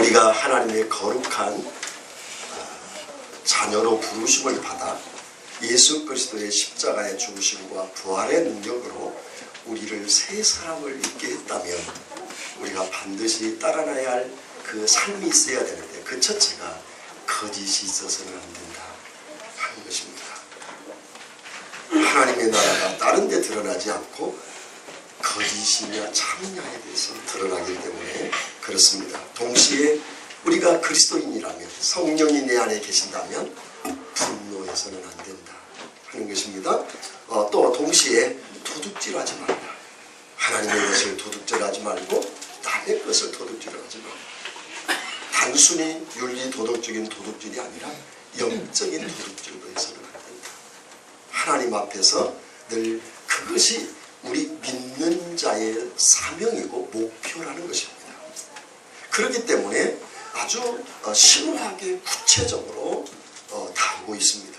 우리가 하나님의 거룩한 자녀로 부르심을 받아 예수 그리스도의 십자가의 죽으심과 부활의 능력으로 우리를 새 사람을 입게 했다면 우리가 반드시 따라가야 할 그 삶이 있어야 되는데 그 첫째가 거짓이 있어서는 안 된다 하는 것입니다. 하나님의 나라가 다른 데 드러나지 않고 거짓이냐 참냐에 대해서 드러나기 때문에 그렇습니다. 동시에 우리가 그리스도인이라면 성령이 내 안에 계신다면 분노해서는 안 된다 하는 것입니다. 또 동시에 도둑질하지 말라. 하나님의 것을 도둑질하지 말고 남의 것을 도둑질하지 말고 단순히 윤리 도덕적인 도둑질이 아니라 영적인 도둑질도 해서는 안 된다. 하나님 앞에서 늘 그것이 우리 믿는 자의 사명이고 목표라는 것입니다. 그렇기 때문에 아주 심오하게 구체적으로 다루고 있습니다.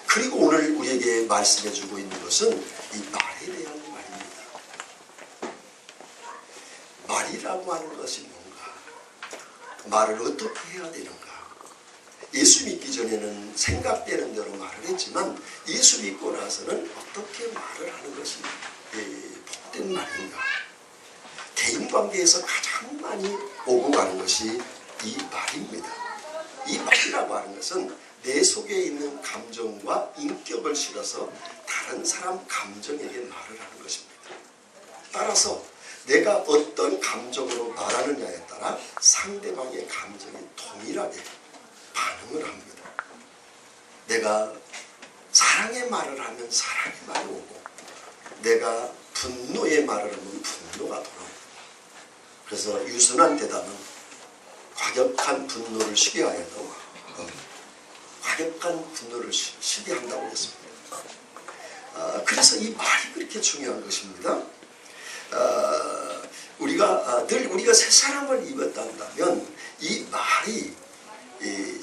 그리고 오늘 우리에게 말씀해 주고 있는 것은 이 말에 대한 말입니다. 말이라고 하는 것이 뭔가? 말을 어떻게 해야 되는가? 예수 믿기 전에는 생각되는 대로 말을 했지만 예수 믿고 나서는 어떻게 말을 하는 것이 복된 말인가? 대인관계에서 가장 많이 오고 가는 것이 이 말입니다. 이 말이라고 하는 것은 내 속에 있는 감정과 인격을 실어서 다른 사람 감정에게 말을 하는 것입니다. 따라서 내가 어떤 감정으로 말하느냐에 따라 상대방의 감정이 동일하게 반응을 합니다. 내가 사랑의 말을 하면 사랑의 말이 오고 내가 분노의 말을 하면 분노가 돌아옵니다. 그래서 유순한 대답은 과격한 분노를 쉬게 하여도 과격한 분노를 쉬게 한다고 했습니다. 그래서 이 말이 그렇게 중요한 것입니다. 우리가 새 사람을 입었다면 이 말이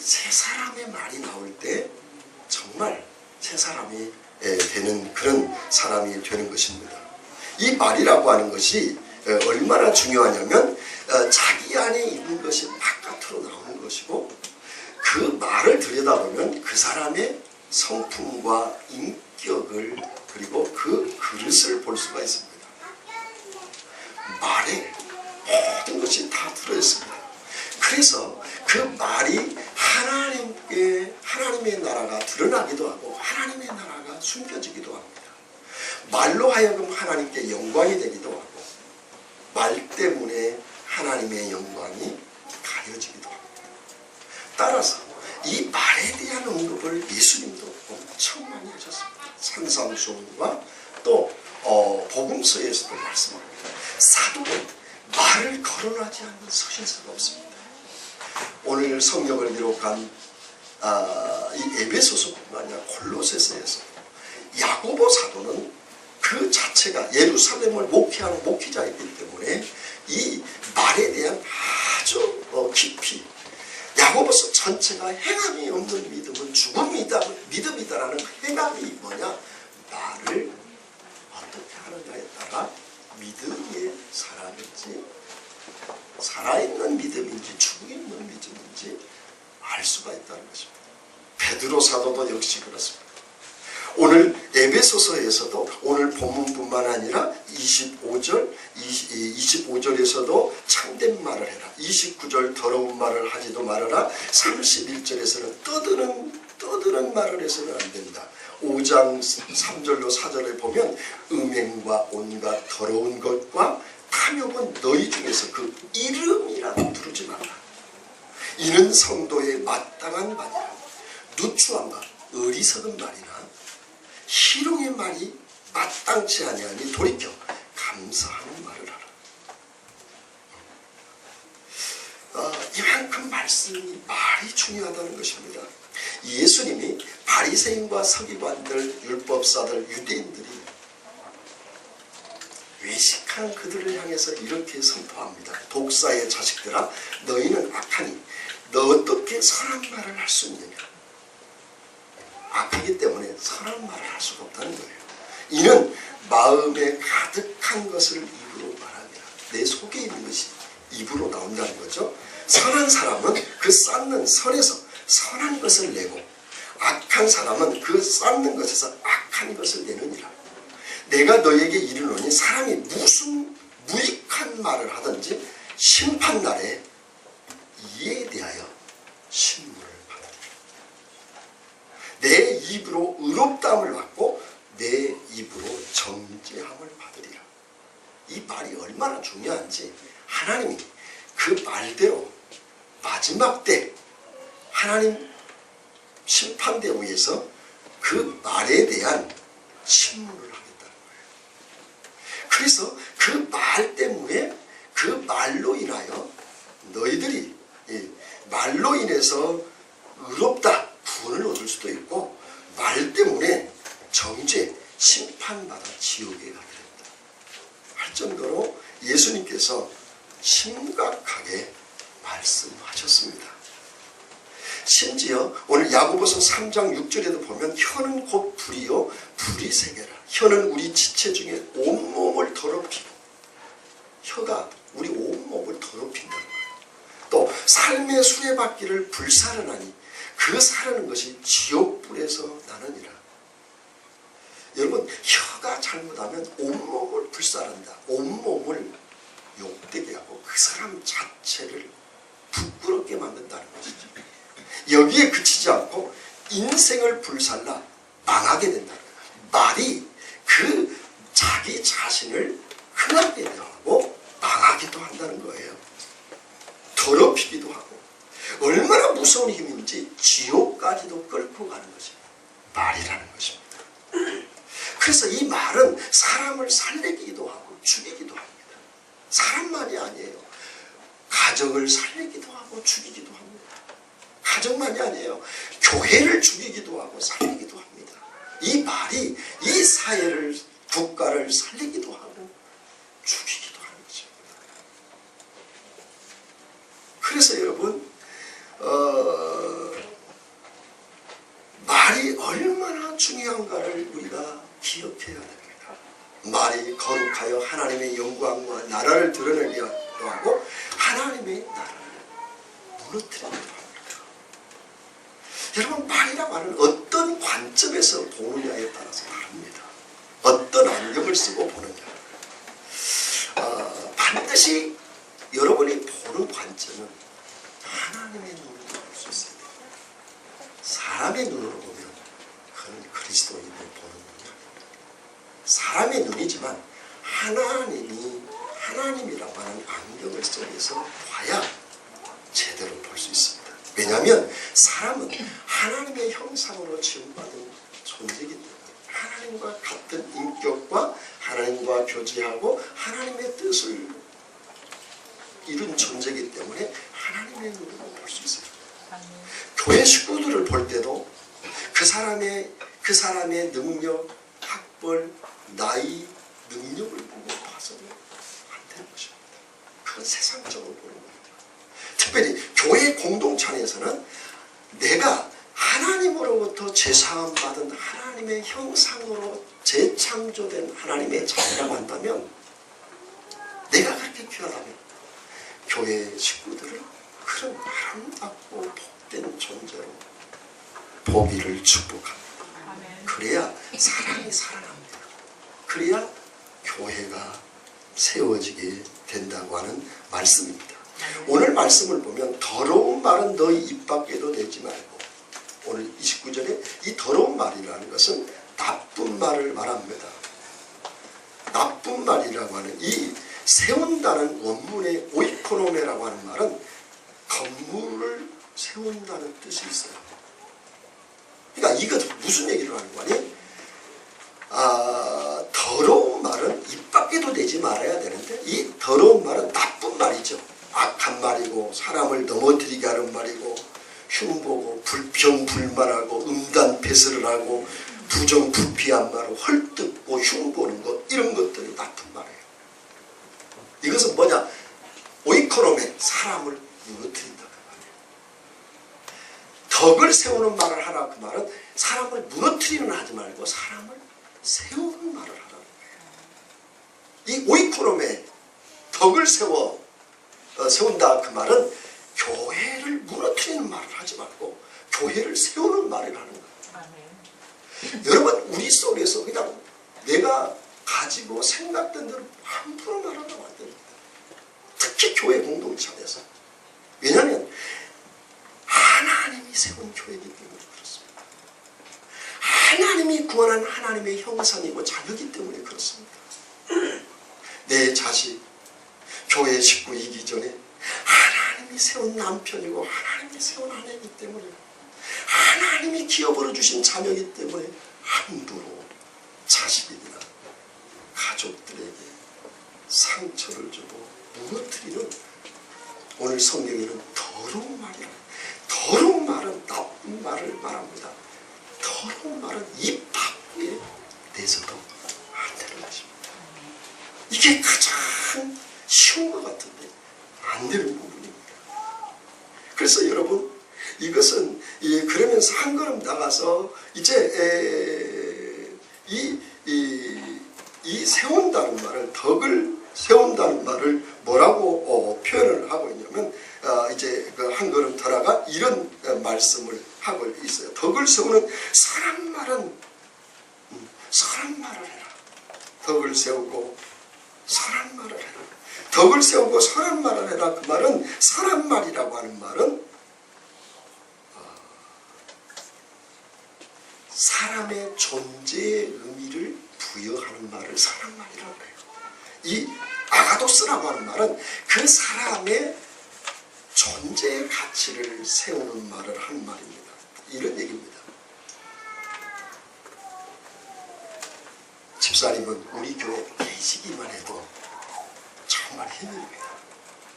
새 사람의 말이 나올 때 정말 새 사람이 되는 그런 사람이 되는 것입니다. 이 말이라고 하는 것이 얼마나 중요하냐면 자기 안에 있는 것이 바깥으로 나오는 것이고 그 말을 들여다보면 그 사람의 성품과 인격을 그리고 그 그릇을 볼 수가 있습니다. 말에 모든 것이 다 들어있습니다. 그래서 그 말이 하나님의 나라가 드러나기도 하고 하나님의 나라가 숨겨지기도 합니다. 말로 하여금 하나님께 영광이 되기도 하고 말 때문에 하나님의 영광이 가려지기도 합니다. 따라서 이 말에 대한 언급을 예수님도 엄청 많이 하셨습니다. 산상수훈과 또 복음서에서도 말씀합니다. 사도는 말을 거론하지 않는 서신서가 없습니다. 오늘 성경을 기록한 이 에베소서뿐만 아니라 골로새서에서 야고보 사도는 그 자체가 예루살렘을 목회하는 목회자이기 때문에 이 말에 대한 아주 깊이 야고보서 전체가 행함이 없는 믿음은 죽음이다, 믿음이다라는 행함이 뭐냐? 말을 어떻게 하느냐에 따라 믿음의 사람인지 살아있는 믿음인지 죽어있는 믿음인지 알 수가 있다는 것입니다. 베드로 사도도 역시 그렇습니다. 오늘 에베소서에서도 오늘 본문뿐만 아니라 25절에서도 참된 말을 해라. 29절 더러운 말을 하지도 말아라. 31절에서는 떠드는 말을 해서는 안 된다. 5장 3절로 4절에 보면 음행과 온갖 더러운 것과 탐욕은 너희 중에서 그 이름이라도 부르지 말라. 이는 성도의 마땅한 말이라. 누추함과 어리석은 말이나 희롱의 말이 마땅치 아니하니 돌이켜 감사하는 말을 하라. 이만큼 말이 중요하다는 것입니다. 예수님이 바리새인과 서기관들, 율법사들, 유대인들이 외식한 그들을 향해서 이렇게 선포합니다. 독사의 자식들아, 너희는 악하니 너 어떻게 선한 말을 할 수 있느냐? 악하기 때문에 선한 말을 할 수가 없다는 거예요. 이는 마음에 가득한 것을 입으로 말하니라. 내 속에 있는 것이 입으로 나온다는 거죠. 선한 사람은 그 쌓는 설에서 선한 것을 내고 악한 사람은 그 쌓는 것에서 악한 것을 내느니라. 내가 너에게 이르노니 사람이 무슨 무익한 말을 하든지 심판날에 이에 대하여 신문을 받으리라. 내 입으로 의롭다함을 받고 내 입으로 정죄함을 받으리라. 이 말이 얼마나 중요한지 하나님이 그 말대로 마지막 때 하나님 심판대회에서 그 말에 대한 신문을 하겠다는 거예요. 그래서 그 말 때문에 그 말로 인하여 너희들이 말로 인해서 의롭다 구원을 얻을 수도 있고 말 때문에 정죄 심판받아 지옥에 가게 된다 할 정도로 예수님께서 심각하게 말씀하셨습니다. 심지어 오늘 야고보서 3장 6절에도 보면 혀는 곧 불이요 불이 세계라. 혀는 우리 지체 중에 온몸을 더럽히고 혀가 우리 온몸을 더럽힌다는 거예요. 또 삶의 수레바퀴를 불사르나니 그 사르는 것이 지옥불에서 나느니라. 여러분 혀가 잘못하면 온몸을 불사른다. 온몸을 욕되게 하고 그 사람 자체를 부끄럽게 만든다는 것이죠. 여기에 그치지 않고 인생을 불살라 망하게 된다는 거예요. 말이 그 자기 자신을 흥하게 하고 망하기도 한다는 거예요. 더럽히기도 하고 얼마나 무서운 힘인지 지옥까지도 끌고 가는 것입니다. 말이라는 것입니다. 그래서 이 말은 사람을 살리기도 하고 죽이기도 합니다. 사람만이 아니에요. 가정을 살리기도 하고 죽이기도 합니다. 가정만이 아니에요. 교회를 죽이기도 하고 살리기도 합니다. 이 말이 이 사회를 국가를 살리기도 하고 죽이기도 하는 것입니다. 그래서 여러분 말이 얼마나 중요한가를 우리가 기억해야 됩니다. 말이 거룩하여 하나님의 영광과 나라를 드러내기도 하고 하나님의 나라를 무너뜨리기도 합니다. 여러분 말이라고 하는 어떤 관점에서 보느냐에 따라서 다릅니다. 어떤 안경을 쓰고 보느냐. 반드시 여러분이 보는 관점은 하나님의 눈으로 볼 수 있습니다. 사람의 눈으로 보면 그는 그리스도인을 보는 눈이 아닙니다. 사람의 눈이지만 하나님이라고 하는 안경을 속에서 봐야 제대로 볼 수 있습니다. 왜냐하면 사람은 하나님의 형상으로 지음받은 존재이기 때문에 하나님과 같은 인격과 하나님과 교제하고 하나님의 뜻을 이룬 존재이기 때문에 하나님의 눈으로 볼 수 있어요. 교회 식구들을 볼 때도 그 사람의 능력, 학벌, 나이, 능력을 보고 봐서는 안 되는 것입니다. 그건 세상적으로 보는 겁니다. 특별히 교회 공동체 안에서는 내가 하나님으로부터 제사함 받은 하나님의 형상으로 재창조된 하나님의 자녀라고 한다면 내가 그렇게 귀하다면 교회 식구들을 그런 아름답고 복된 존재로 보기를 축복합니다. 그래야 사랑이 살아납니다. 그래야 교회가 세워지게 된다고 하는 말씀입니다. 오늘 말씀을 보면 더러운 말은 너희 입 밖에도 내지 말고, 오늘 29절에 이 더러운 말이라는 것은 나쁜 말을 말합니다. 나쁜 말이라고 하는 이 세운다는 원문의 오이코노메라고 하는 말은 건물을 세운다는 뜻이 있어요. 그러니까 이거 무슨 얘기를 하는 거니? 더러운 말은 입 밖에도 내지 말아야 되는데 이 더러운 말은 나쁜 말이죠. 악한 말이고 사람을 넘어뜨리게 하는 말이고 흉보고 불평불만하고 음단패설을 하고 부정부패한 말을 헐뜯고 흉보는 것, 이런 것들이 나쁜 말이에요. 이것은 뭐냐? 오이코노메, 사람을 무너뜨린다 그 말이에요. 덕을 세우는 말을 하라 그 말은 사람을 무너뜨리는 하지 말고 사람을 세우는 말을 하라는 거예요. 이 오이코노메, 덕을 세워 세운다 그 말은 교회를 무너뜨리는 말을 하지 말고 교회를 세우는 말을 하는 거예요. 아멘. 여러분 우리 속에서 그냥 내가 가지고 생각된 대로 함부로 말하면 안 됩니다. 특히 교회 공동체 안에서. 왜냐하면 하나님이 세운 교회이기 때문에 그렇습니다. 하나님이 구원한 하나님의 형상이고 자녀이기 때문에 그렇습니다. 내 자식 교회 식구이기 전에 하나님이 세운 남편이고 하나님이 세운 아내이기 때문에 하나님이 기업으로 주신 자녀이기 때문에 함부로 자식이나 가족들에게 상처를 주고 무너뜨리는 오늘 성경에는 더러운 말이라. 더러운 말은 나쁜 말을 말합니다. 더러운 말은 입 밖에 내서도 안 되는 것입니다. 이게 가장 쉬운 것 같은데 안 되는 부분입니다. 그래서 여러분 이것은 그러면서 한 걸음 나가서 이제 이 세운다는 말을 덕을 세운다는 말을 뭐라고 표현을 하고 있냐면 이제 그 한 걸음 더 나가 이런 말씀을 하고 있어요. 덕을 세우는 선한 말은 선한 말을 해라. 덕을 세우고 선한 말을 해라. 덕을 세우고 선한 말을 해라. 그 말은 선한 말이라고 하는 말은 사람의 존재의 의미를 부여하는 말을 선한 말이라고 해요. 이 아가도스라고 하는 말은 그 사람의 존재의 가치를 세우는 말을 하는 말입니다. 이런 얘기입니다. 집사님은 우리 교회 계시기만 해도 정말 힘듭니다.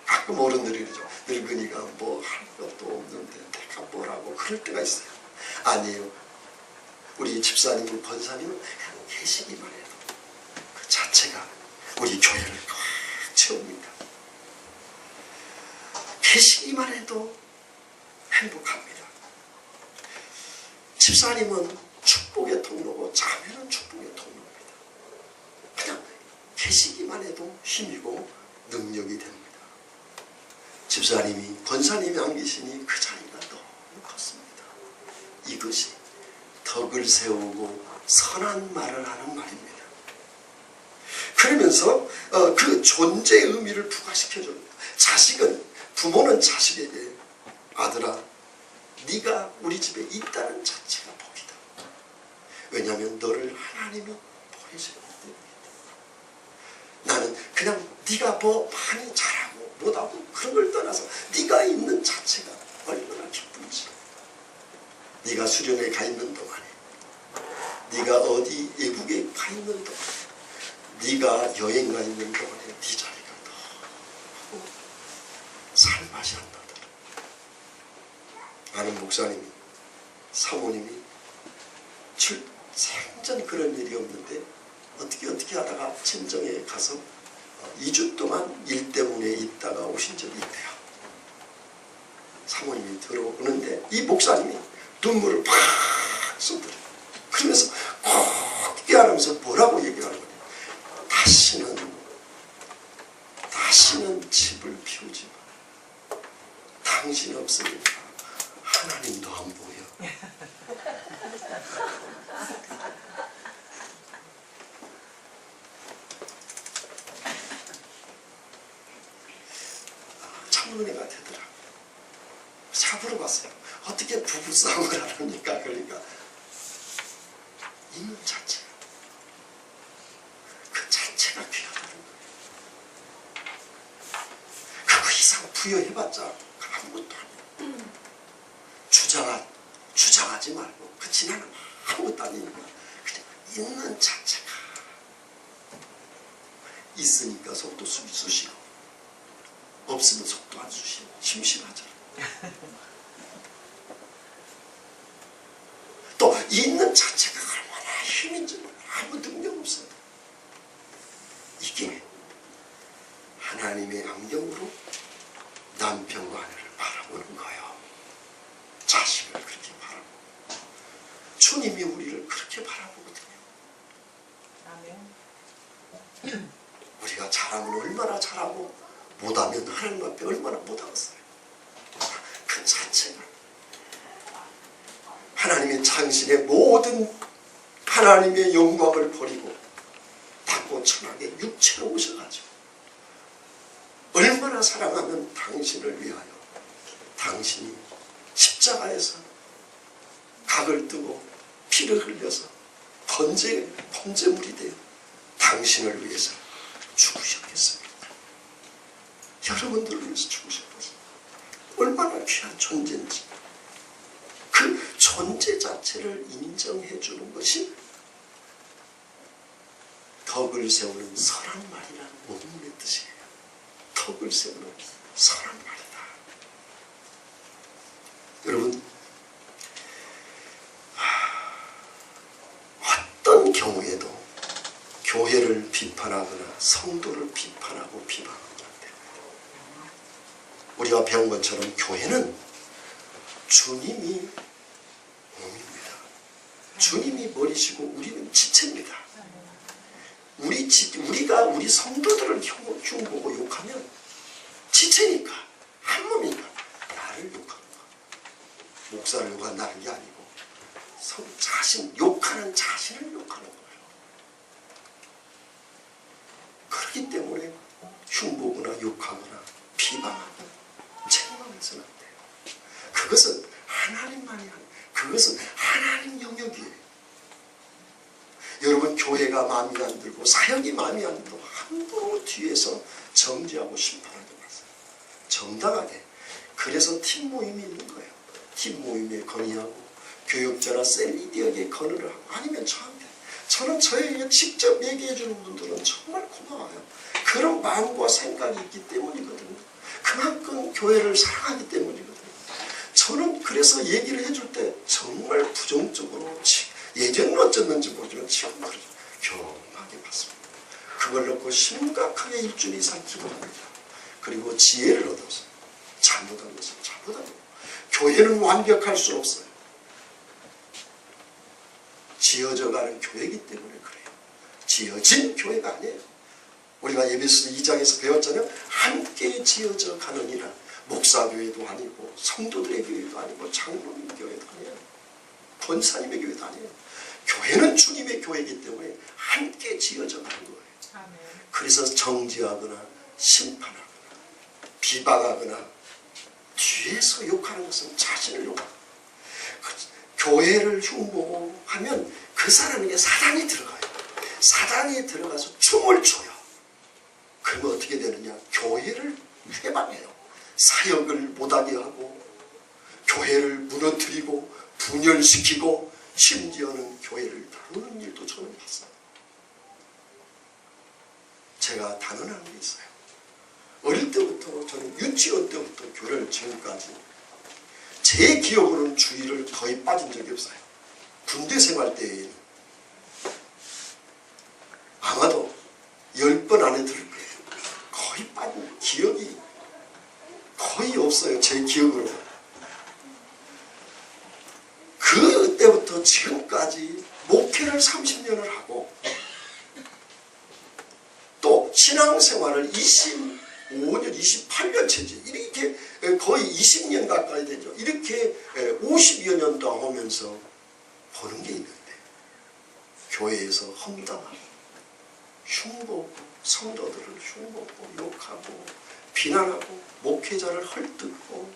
가끔 어른들이 그러죠. 늙으니까 뭐 할 것도 없는데 내가 뭐라고 그럴 때가 있어요. 아니에요. 우리 집사님과 권사님은 그냥 계시기만 해도 그 자체가 우리 교회를 꽉 채웁니다. 계시기만 해도 행복합니다. 집사님은 축복의 통로고 자매는 축복의 통로입니다. 그냥 계시기만 해도 힘이고 능력이 됩니다. 집사님이 권사님이 안 계시니 그 자리가 너무 컸습니다. 이것이 덕을 세우고 선한 말을 하는 말입니다. 그러면서 그 존재의 의미를 부과시켜줍니다. 자식은 부모는 자식에게 아들아 네가 우리 집에 있다는 자체가 복이다. 왜냐하면 너를 하나님이 보내셨기 때문이다. 나는 그냥 네가 뭐 많이 잘하고 못하고 그런 걸 떠나서 네가 있는 자체가 얼마나 기쁜지. 네가 수련회 가 있는 동안에 네가 어디 외국에 가 있는 동안에 네가 여행 가 있는 동안에 네 자리가 너무 살맛이 안 나더라. 아는 목사님이 사모님이 생전 그런 일이 없는데 어떻게 하다가 친정에 가서 2주 동안 일 때문에 있다가 오신 적이 있대요. 사모님이 들어오는데 이 목사님이 눈물을 팍 쏟더래요. 그러면서 꼭 깨어나면서 뭐라고 얘기를 하는 거예요. 다시는 집을 비우지 마. 당신 없으니까 하나님도 안 보여. 참 은혜가 되더라. 잡으러 갔어요. 어떻게 부부싸움을 하랍니까? 그러니까 있는 자체가 그 자체가 귀하다는 거예요. 그 이상 부여해봤자 아무것도 아니에요. 주장하지 말고 그 지나는 아무것도 아니니까 그냥 있는 자체가 있으니까 속도 쑤시고 없으면 속도 안 쑤시고 심심하잖아. 또 있는 자체가 얼마나 힘인지 몰라. 아무 능력 없어요. 이게 하나님의 안경으로 남편과 아내를 바라보는 거예요. 자식을 그렇게 바라보고 주님이 우리를 그렇게 바라보거든요. 아멘. 우리가 잘하면 얼마나 잘하고 못하면 하나님 앞에 얼마나 못하겠어요. 그 자체가 하나님의 창신의 모든 하나님의 영광을 버리고 받고 천하게 육체로 오셔가지고 얼마나 사랑하면 당신을 위하여 당신이 십자가에서 각을 뜨고 피를 흘려서 번제물이 되어 당신을 위해서 죽으셨겠습니까? 여러분들을 위해서 죽으셨겠습니까? 얼마나 귀한 존재인지 그 존재 자체를 인정해 주는 것이 덕을 세우는 선한 말이라는 원문의 뜻이에요. 덕을 세우는 선한 말이다. 여러분, 어떤 경우에도 교회를 비판하거나 성도를 비판하고 비방하면 안 됩니다. 우리가 배운 것처럼 교회는 주님이 몸입니다. 주님이 머리시고 우리는 지체입니다. 우리가 우리 성도들을 흉보고 욕하면 지체니까 한 몸이니까 나를 욕하는 거야. 목사를 욕한다는 게 아니고 욕하는 자신을 욕하는 거예요. 그렇기 때문에 흉보거나 욕하거나 비방하거나 책망해서는 안 돼요. 그것은 하나님만이 하는, 그것은 하나님 영역이에요. 여러분, 교회가 마음에 안 들고 사역이 마음에 안 들고 함부로 뒤에서 정죄하고 심판하지 마세요. 정당하게. 그래서 팀 모임이 있는 거예요. 팀 모임에 건의하고 교육자나 셀리디에게 건의를 하고 아니면 저한테. 저는 저에게 직접 얘기해 주는 분들은 정말 고마워요. 그런 마음과 생각이 있기 때문이거든요. 그만큼 교회를 사랑하기 때문이거든요. 저는 그래서 얘기를 해줄 때 정말 부정적으로 예전은 어쩌는지 모르지만 지금 그러죠. 경험하게 받습니다. 그걸 놓고 심각하게 일주일 이상 기도합니다. 그리고 지혜를 얻어서 잘못한 것은 잘못한 거예요. 교회는 완벽할 수 없어요. 지어져가는 교회이기 때문에 그래요. 지어진 교회가 아니에요. 우리가 에베소 2장에서 배웠잖아요. 함께 지어져 가느니라. 목사교회도 아니고 성도들의 교회도 아니고 장로님 교회도 아니에요. 권사님의 교회도 아니에요. 교회는 주님의 교회이기 때문에 함께 지어져 가는 거예요. 아멘. 그래서 정죄하거나 심판하거나 비방하거나 뒤에서 욕하는 것은 자신을 욕하고 교회를 흉보고 하면 그 사람에게 사단이 들어가요. 사단이 들어가서 춤을 춰요. 그러면 어떻게 되느냐? 교회를 해방해요. 사역을 못하게 하고 교회를 무너뜨리고 분열시키고 심지어는 교회를 다루는 일도 저는 봤어요. 제가 단언하는 게 있어요. 어릴 때부터 저는 유치원 때부터 교회를 지금까지 제 기억으로는 주일을 거의 빠진 적이 없어요. 군대 생활 때에는 아마도 10번 안에 들을 거예요. 거의 빠진 기억이 거의 없어요. 제 기억으로. 그때부터 지금까지 목회를 30년을 하고 또 신앙생활을 25년, 28년째지 이렇게 거의 20년 가까이 되죠. 이렇게 50여 년 동안 오면서 보는 게 있는데 교회에서 험담하고 흉보고 성도들을 흉보고 욕하고 비난하고 목회자를 헐뜯고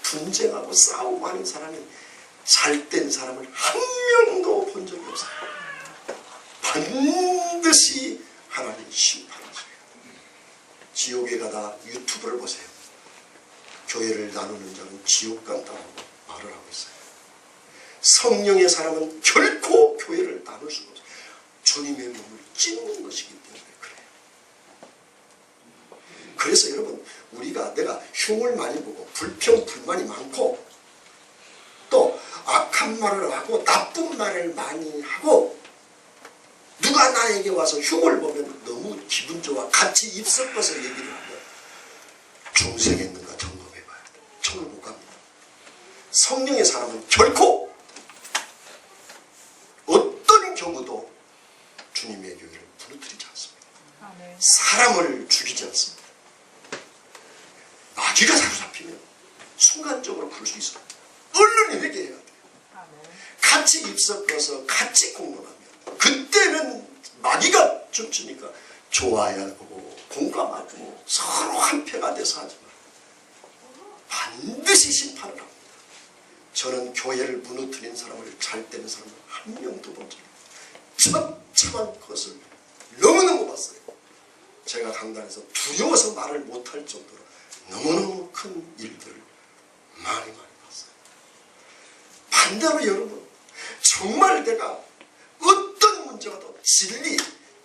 분쟁하고 싸우고 하는 사람이 잘된 사람을 한 명도 본 적이 없어요. 반드시 하나님이 심판하셔요. 지옥에 가다 유튜브를 보세요. 교회를 나누는 자는 지옥 간다고 말을 하고 있어요. 성령의 사람은 결코 교회를 나눌 수가 없어요. 주님의 몸을 찢는 것이기 때문에 그래요. 그래서 여러분, 내가 흉을 많이 보고 불평 불만이 많고 또 악한 말을 하고 나쁜 말을 많이 하고 누가 나에게 와서 흉을 보면 너무 기분 좋아 같이 입 섞어서 얘기를 하면 중생했는가 점검해봐야 돼. 천을 못 갑니다. 성령의 사람은 결코 어떤 경우도 주님의 교회를 무너뜨리지 않습니다. 아멘. 사람을 죽이지 않습니다. 순간적으로 풀 수 있어요. 얼른 회개해야 돼요. 아멘. 같이 입 섞어서 같이 공론하면 그때는 마귀가 춤추니까 좋아야 하고 공감하고 서로 한패가 돼서 하지만 반드시 심판을 합니다. 저는 교회를 무너뜨린 사람을 잘 되는 사람을 한 명도 본 적이 없어요. 처참한 것을 너무너무 봤어요. 제가 강단에서 두려워서 말을 못할 정도로 너무너무 큰 일들을 많이 봤어요. 반대로 여러분, 정말 내가 어떤 문제가 더 진리,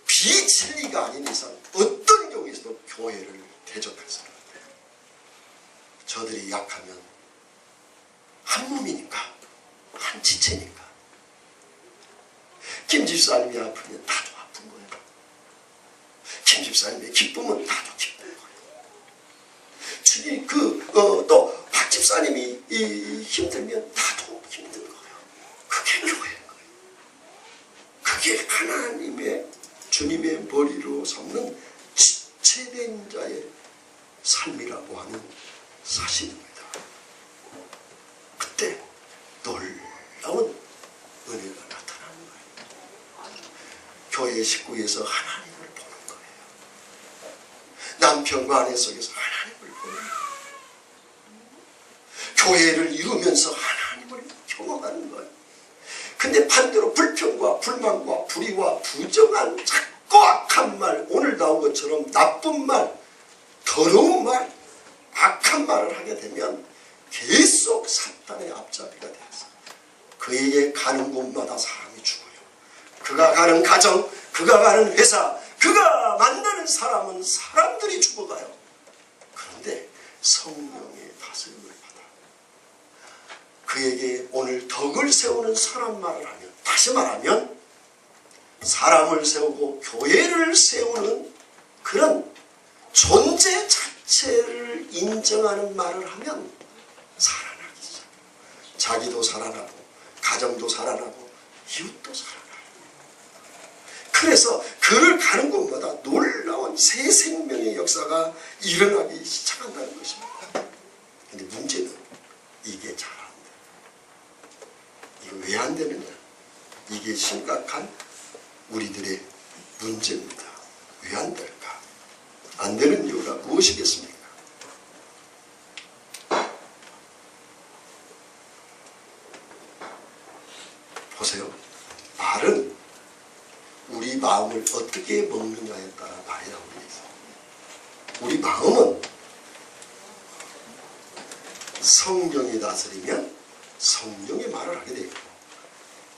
비진리가 아닌 이상 어떤 경우에서도 교회를 대적해서는 안 돼요. 저들이 약하면 한 몸이니까, 한 지체니까. 김 집사님이 아프면 나도 아픈 거예요. 김 집사님의 기쁨은 나도 기쁜 거예요. 주님 또 박 집사님이 힘들면 나도 힘든 거예요. 그게 교회인 거예요. 그게 하나님의 주님의 머리로 삼는 지체된 자의 삶이라고 하는 사실입니다. 그때 놀라운 은혜가 나타나는 거예요. 교회 식구에서 하나님을 보는 거예요. 남편과 아내 속에서 하나님을 보는 거예요. 교회를 이루면서 하나님을 경험하는 거예요. 근데 반대로 불평과 불만과 불의와 부정한 작고 악한 말, 오늘 나온 것처럼 나쁜 말, 더러운 말, 악한 말을 하게 되면 계속 사탄의 앞잡이가 되어서 그에게 가는 곳마다 사람이 죽어요. 그가 가는 가정, 그가 가는 회사, 그가 만나는 사람은 사람들이 죽어가요. 그런데 성령의 다스림을 받아 그에게 오늘 덕을 세우는 사람 말을 하면, 다시 말하면 사람을 세우고 교회를 세우는 그런 존재 자체를 인정하는 말을 하면 살아나기 시작해요. 자기도 살아나고 가정도 살아나고 이웃도 살아나요. 그래서 그를 가는 곳마다 놀라운 새 생명의 역사가 일어나기 시작한다는 것입니다. 근데 문제는 이게 잘 안 돼요. 이거 왜 안 되느냐? 이게 심각한 우리들의 문제입니다. 왜 안 될까? 안 되는 이유가 무엇이겠습니까? 보세요. 말은 우리 마음을 어떻게 먹느냐에 따라 말이 나옵니다. 우리 마음은 성령이 다스리면 성령의 말을 하게 되고,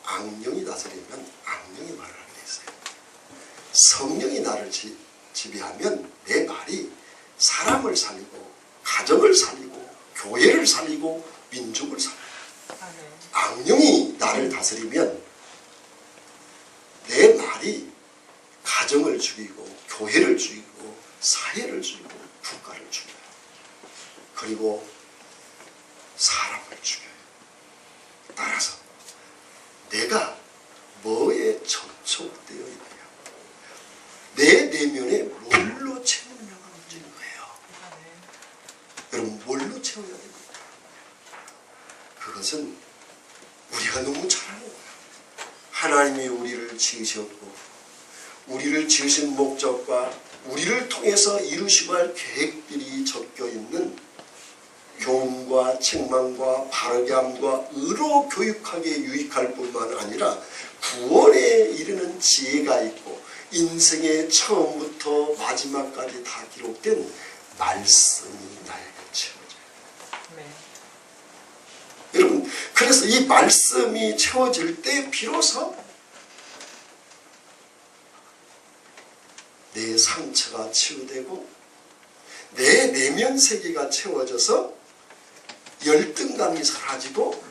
악령이 다스리면 악령의 말을 하게 되어요. 성령이 나를 지배하면 내 말이 사람을 살리고 가정을 살리고 교회를 살리고 민족을 살리고, 악령이 나를 다스리면 내 말이 가정을 죽이고 교회를 죽이고 사회를 죽이고 국가를 죽여요. 그리고 사람을 죽여요. 따라서 내가 뭐에 접촉되어 있느냐, 내 내면에 뭘로 채우느냐가 문제인 거예요. 여러분, 뭘로 채워야 됩니까? 그것은 우리가 너무 잘 아는 거예요. 하나님이 우리를 지으셨고 우리를 지으신 목적과 우리를 통해서 이루시고 할 계획들이 적혀있는 교훈과 책망과 바르게 함과 의로 교육하게 유익할 뿐만 아니라 구원에 이르는 지혜가 있고 인생의 처음부터 마지막까지 다 기록된 말씀이 나에게 채워져요. 네. 여러분, 그래서 이 말씀이 채워질 때 비로소 내 상처가 치유되고 내 내면 세계가 채워져서 열등감이 사라지고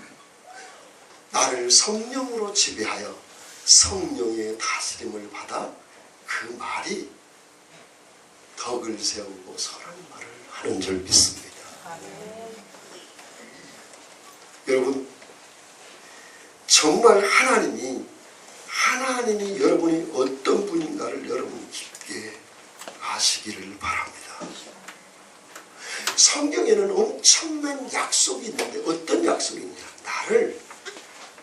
나를 성령으로 지배하여 성령의 다스림을 받아 그 말이 덕을 세우고 선한 말을 하는 줄 믿습니다. 여러분, 정말 하나님이 여러분이 어떤 분인가를 여러분이 깊게 아시기를 바랍니다. 성경에는 엄청난 약속이 있는데 어떤 약속이 있냐? 나를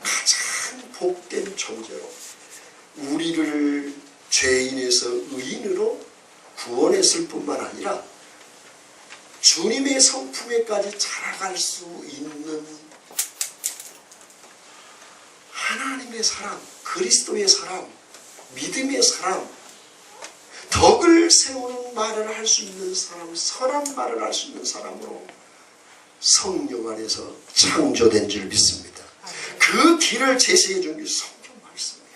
가장 복된 존재로 우리를 죄인에서 의인으로 구원했을 뿐만 아니라 주님의 성품에까지 자라갈 수 있는 하나님의 사람, 그리스도의 사람, 믿음의 사람, 덕을 세우는 말을 할 수 있는 사람, 선한 말을 할 수 있는 사람으로 성령 안에서 창조된 줄 믿습니다. 그 길을 제시해 준 게 성경 말씀이에요.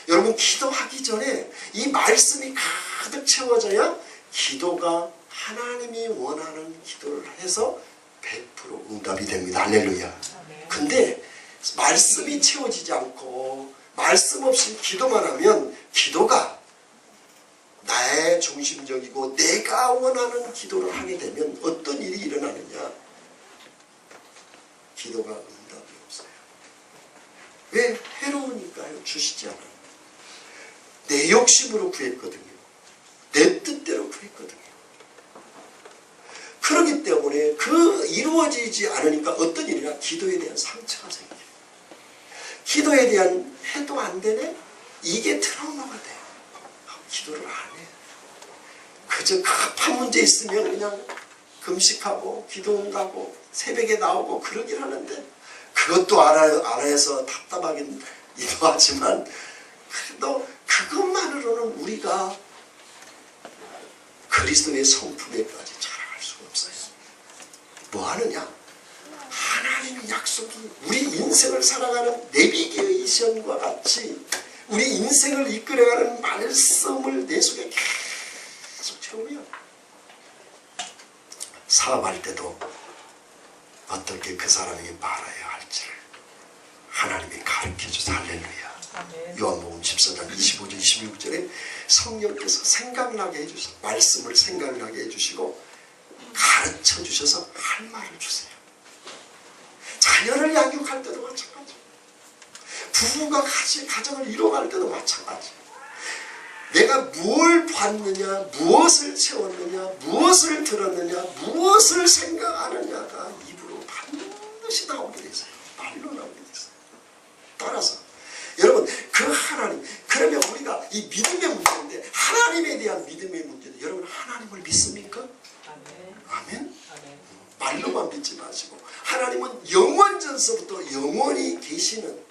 여러분 기도하기 전에 이 말씀이 가득 채워져야 기도가 하나님이 원하는 기도를 해서 100% 응답이 됩니다. 할렐루야. 근데 말씀이 채워지지 않고 말씀 없이 기도만 하면 기도가 나의 중심적이고 내가 원하는 기도를 하게 되면 어떤 일이 일어나느냐? 기도가 응답이 없어요. 왜? 해로우니까요. 주시지 않아요. 내 욕심으로 구했거든요. 내 뜻대로 구했거든요. 그렇기 때문에 그 이루어지지 않으니까 어떤 일이냐? 기도에 대한 상처가 생겨요. 기도에 대한 해도 안 되네? 이게 트라우마가 돼요. 기도를 안 해. 그저 급한 문제 있으면 그냥 금식하고 기도한다고 새벽에 나오고 그러긴 하는데 그것도 안 해서 답답하긴 하지만 그래도 그것만으로는 우리가 그리스도의 성품에까지 자라갈 수가 없어요. 뭐 하느냐? 하나님의 약속이 우리 인생을 살아가는 내비게이션과 같이 우리 인생을 이끌어가는 말씀을 내 속에 계속 채우면 사업할 때도 어떻게 그 사람이 말아야 할지를 하나님이 가르쳐줘서 할렐루야. 요한복음 14장 25절 26절에 성령께서 생각나게 해주셔서 말씀을 생각나게 해주시고 가르쳐 주셔서 할 말을 주세요. 자녀를 양육할 때도 마찬가지. 부부가 같이 가정을 이뤄갈 때도 마찬가지. 내가 뭘 봤느냐, 무엇을 채웠느냐, 무엇을 들었느냐, 무엇을 생각하느냐가 입으로 반드시 나오게 되세요. 말로 나오게 되세요. 따라서 여러분 그 하나님, 그러면 우리가 이 믿음의 문제인데 하나님에 대한 믿음의 문제인데 여러분 하나님을 믿습니까? 아멘? 말로만 믿지 마시고 하나님은 영원전서부터 영원히 계시는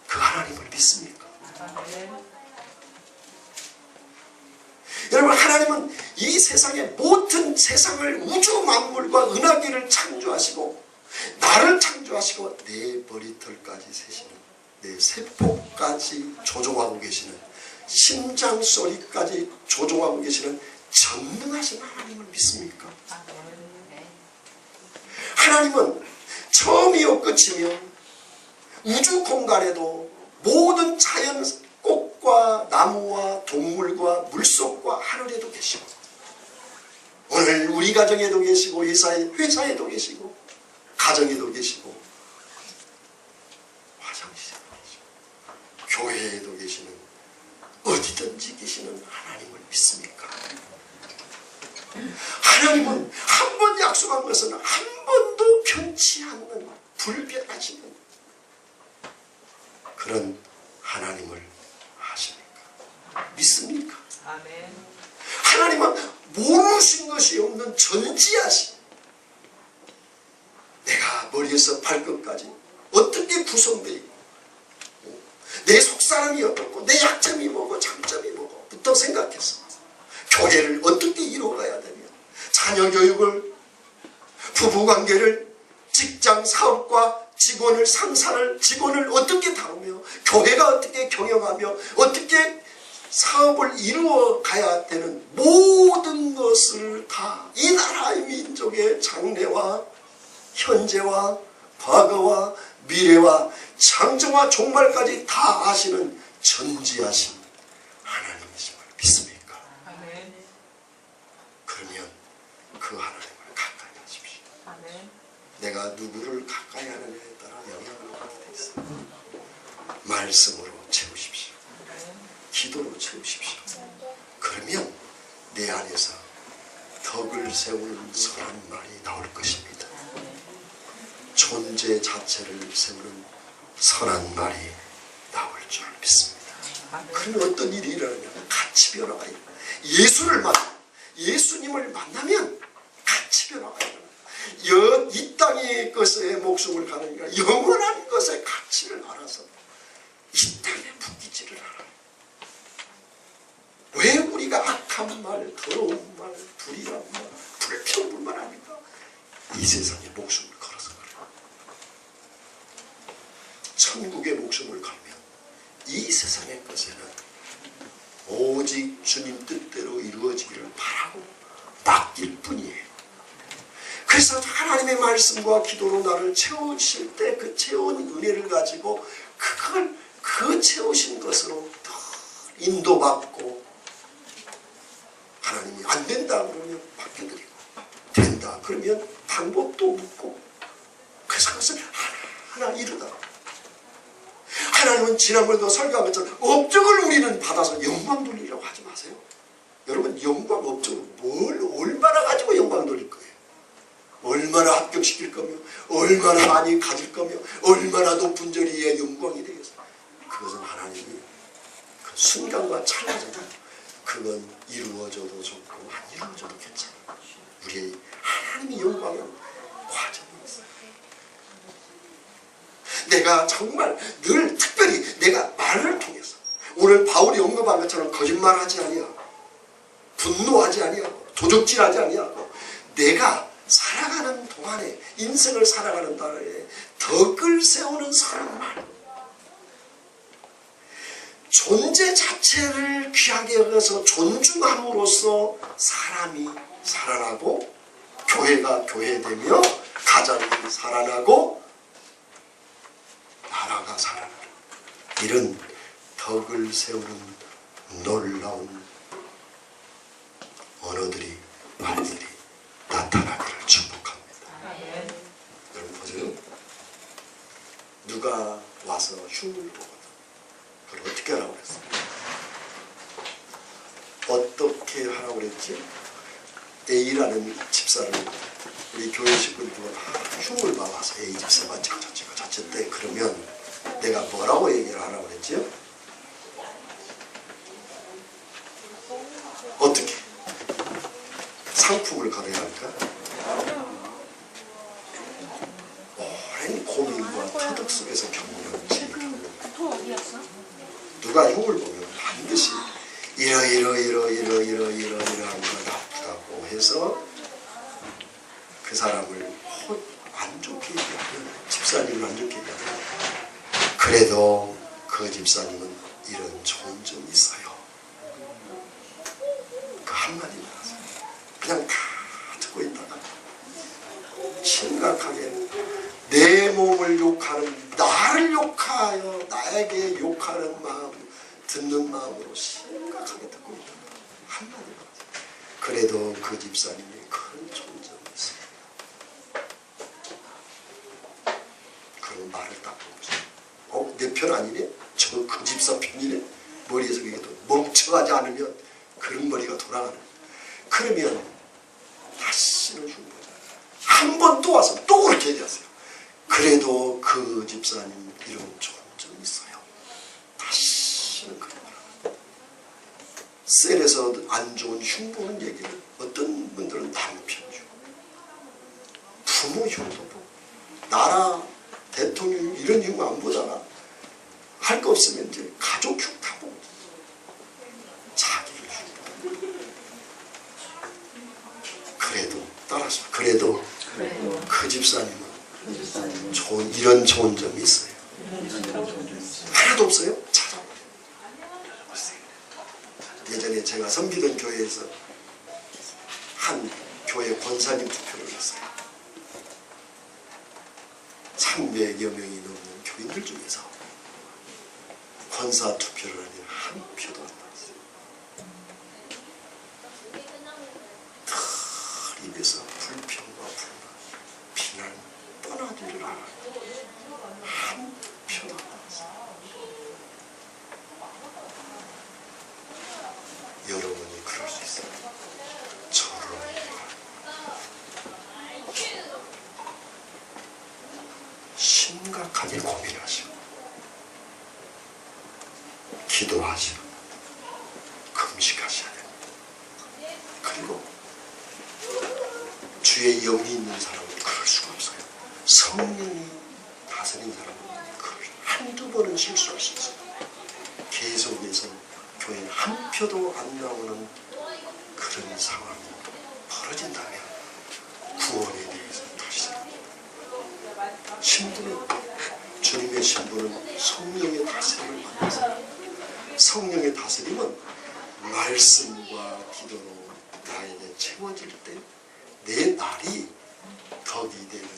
그 하나님을 믿습니까? 여러분 하나님은 이 세상의 모든 세상을 우주 만물과 은하계를 창조하시고 나를 창조하시고 내 머리털까지 세시는 내 세포까지 조종하고 계시는 심장 소리까지 조종하고 계시는 전능하신 하나님을 믿습니까? 하나님은 처음이요 끝이며 우주 공간에도 모든 자연 꽃과 나무와 동물과 물속과 하늘에도 계시고 오늘 우리 가정에도 계시고 회사에도 계시고 가정에도 계시고 화장실에도 계시고 교회에도 계시는 어디든지 계시는 하나님을 믿습니까? 하나님은 한 번 약속한 것은 한 번도 변치 않는 불변하시는 그런 하나님을 아십니까? 믿습니까? 아멘. 하나님은 모르신 것이 없는 전지하신 내가 머리에서 발끝까지 어떻게 구성되어 있고 내 속사람이 어떻고 내 약점이 뭐고 장점이 뭐고부터 생각해서 교회를 어떻게 이루어가야 되며 자녀 교육을 부부관계를 직장 사업과 직원을 상사를 직원을 어떻게 다루며 교회가 어떻게 경영하며 어떻게 사업을 이루어 가야 되는 모든 것을 다 이 나라의 민족의 장래와 현재와 과거와 미래와 창조와 종말까지 다 아시는 전지하신 하나님이심을 믿습니까? 아멘. 그러면 그 하나님을 가까이 하십시오. 아멘. 내가 누구를 가까이 하느냐에 따라 영향을 받게 있어요. 말씀으로 채우십시오. 기도로 채우십시오. 그러면 내 안에서 덕을 세우는 선한 말이 나올 것입니다. 존재 자체를 세우는 선한 말이 나올 줄 믿습니다. 그러면 어떤 일이 일어나냐면 같이 변화가 있다. 예수님을 만나면 같이 변화가 있다. 이 땅의 것에 목숨을 가느니까 영원한 것의 가치를 알아서 이 땅에 묶이지를 않아요. 왜 우리가 악한 말, 더러운 말, 불의한 말, 불평불만 합니까? 이 세상에 목숨을 걸어서 그래요. 천국에 목숨을 걸면 이 세상의 것에는 오직 주님 뜻대로 이루어지기를 바라고 맡길 뿐이에요. 그래서 하나님의 말씀과 기도로 나를 채우실 때 그 채운 은혜를 가지고 그 채우신 것으로 더 인도받고, 하나님이 안 된다 그러면 바뀌어드리고, 된다 그러면 방법도 묻고, 그래서 그것을 하나하나 이루다. 하나님은 지난번에도 설교한 것처럼 업적을 우리는 받아서 영광 돌리라고 하지 마세요. 여러분, 영광 업적을 얼마나 가지고 영광 돌릴 거예요? 얼마나 합격시킬 거며, 얼마나 많이 가질 거며, 얼마나 높은 자리에 영광이 되겠어요. 그것은 하나님이 그 순간과 찰나잖아요. 그건 이루어져도 좋고 안 이루어져도 괜찮아요. 우리의 하나님의 영광은 과정이 있어요. 내가 정말 늘 특별히 내가 말을 통해서, 오늘 바울이 언급한 것처럼 거짓말하지 아니하고, 분노하지 아니하고, 도적질하지 아니하고, 내가 살아가는 동안에, 인생을 살아가는 동안에 덕을 세우는 사람만, 존재 자체를 귀하게 여겨서 존중함으로써 사람이 살아나고, 교회가 교회되며, 가정이 살아나고, 나라가 살아나는 이런 덕을 세우는 놀라운 언어들이, 말들이 나타나기를 축복합니다. 여러분 보세요. 누가 와서 흉을 보거든. 그걸 어떻게 하라고 그랬어요? 어떻게 하라고 그랬지? A라는 집사를 우리 교회 식구들이 다 흉을 봐와서 A 집사가 저쪽 때 그러면 내가 뭐라고 얘기를 하라고 그랬지요? 어떻게? 상품을 가져야 할까? 오랜 고민과 터득 속에서 겪는 누가 흉을 보면 반드시 이러한 건 나쁘다고 해서 그 사람을 안 좋게 얘기하면, 집사님을 안 좋게 얘기하면, 그래도 그 집사님은 이런 좋은 점이 있어요. 그 한마디만 하세요. 그냥 다 듣고 있다가 심각하게 내 몸을 욕하는, 나를 욕하여 나에게 욕하는 마음, 듣는 마음으로 심각하게 듣고 있다가 한마디만 하세요. 그래도 그 집사님이 큰 좋은 점이 있어요. 그런 말을 딱 보면서 내 편 아니네? 저 그 집사 편이네? 머리에서 그게 또 멍청하지 않으면 그런 머리가 돌아가는 거예요. 그러면 다시는 흉보자. 한 번 또 와서 또 그렇게 얘기하세요. 그래도 그 집사님 이런 좋은 점이 있어요. 다시는 그런 말 안 해요. 셀에서 안 좋은 흉보는 얘기를 어떤 분들은 남편 흉, 부모 흉도 보고, 나라 대통령 이런 흉 안 보잖아. 할 거 없으면 이제 가족 흉 다 보고, 자기를 흉 보고. 그래도 따라서 그래도 그 집사님은 이런 좋은 점이 있어요. 하나도 없어요? 찾아보세요. 예전에 제가 섬기던 교회에서 한 교회 권사님 투표를 했어요. 300여 명이 넘는 교인들 중에서 권사 투표를 하니 한 표도 안 나왔어요. 늘 입에서 불평과 불만, 비난 떠나지를 않아요. 한 표도 안 나왔어요. 여러분이 그럴 수 있어요. 저를 심각하게 고민하시고 기도하시고 금식하셔야 됩니다. 그리고 주의 영이 있는 사람은 그럴 수가 없어요. 성령이 다스린 사람은 그걸 한두 번은 실수할 수 있어요. 계속해서 교회에 한 표도 안 나오는 그런 상황이 벌어진다면 구원에 대해서 다시 생각합니다. 신부는, 주님의 신부는 성령의 다스림을 받아서, 성령의 다스림은 말씀과 기도로 나에게 채워질 때 내 날이 덕이 되는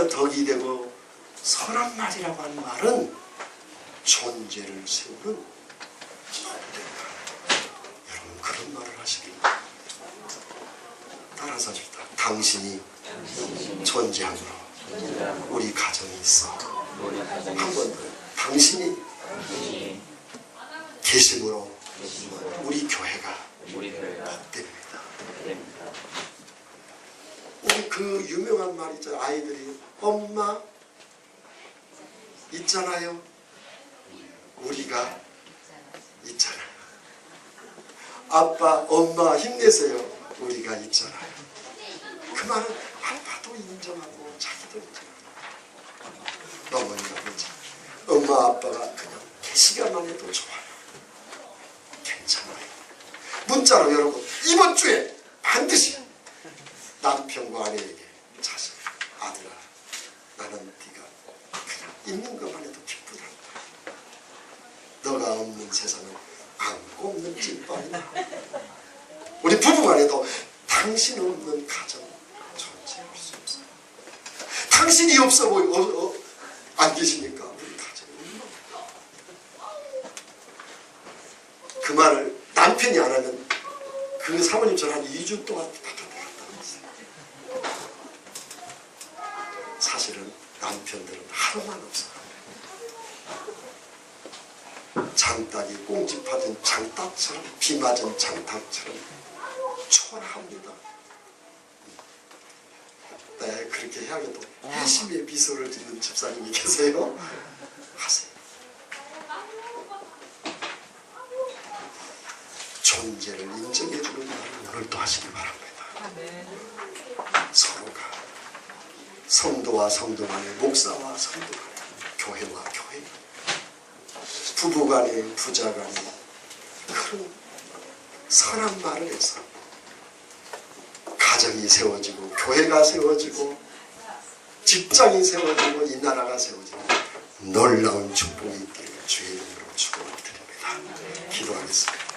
덕이 되고 선한 날이라고 하는 말은 존재를 세우는 복된다. 여러분 그런 말을 하시길 따라서 하십시다. 당신이 존재함으로 우리 가정이 있어. 한 번 더. 당신이 계심으로 우리 교회가 복됩니다. 우리 그 유명한 말 있잖아요. 아이들이 엄마 있잖아요. 우리가 있잖아요. 아빠 엄마 힘내세요. 우리가 있잖아요. 그 말은 아빠도 인정하고 자기도 인정하고 어머니가 그렇지. 엄마 아빠가 그냥 계시기만 해도 좋아요. 괜찮아요. 문자로 여러분 이번 주에 반드시 남편과 아내에게 자식 아들아 나는 네가 그냥 있는 것만 해도 기쁘다. 너가 없는 세상은 안고 없는 찐빵이다. 우리 부부간에도 당신 없는 가정 존재할 수 없어요. 당신이 없어 보이고 안 계시니까 우리 가정이 없나. 그 말을 남편이 안 하면 그 사모님처럼 한 2주 동안 바깥에 갔다 왔어요. 사실은 남편들은 하루만 없어요. 장닭이 꽁지 파진 장닭처럼 비 맞은 장닭처럼 초라합니다. 네, 그렇게 해야겠다. 회심의 미소를 짓는 집사님이 계세요. 하세요. 존재를 인정해주는 날 오늘도 하시기 바랍니다. 서로가 성도와 성도 간에, 목사와 성도 간에, 교회와 교회, 부부 간에, 부자 간에 그런 선한 말을 해서 가정이 세워지고 교회가 세워지고 직장이 세워지고 이 나라가 세워지고 놀라운 축복이 있기를 주의 이름으로 축복드립니다. 기도하겠습니다.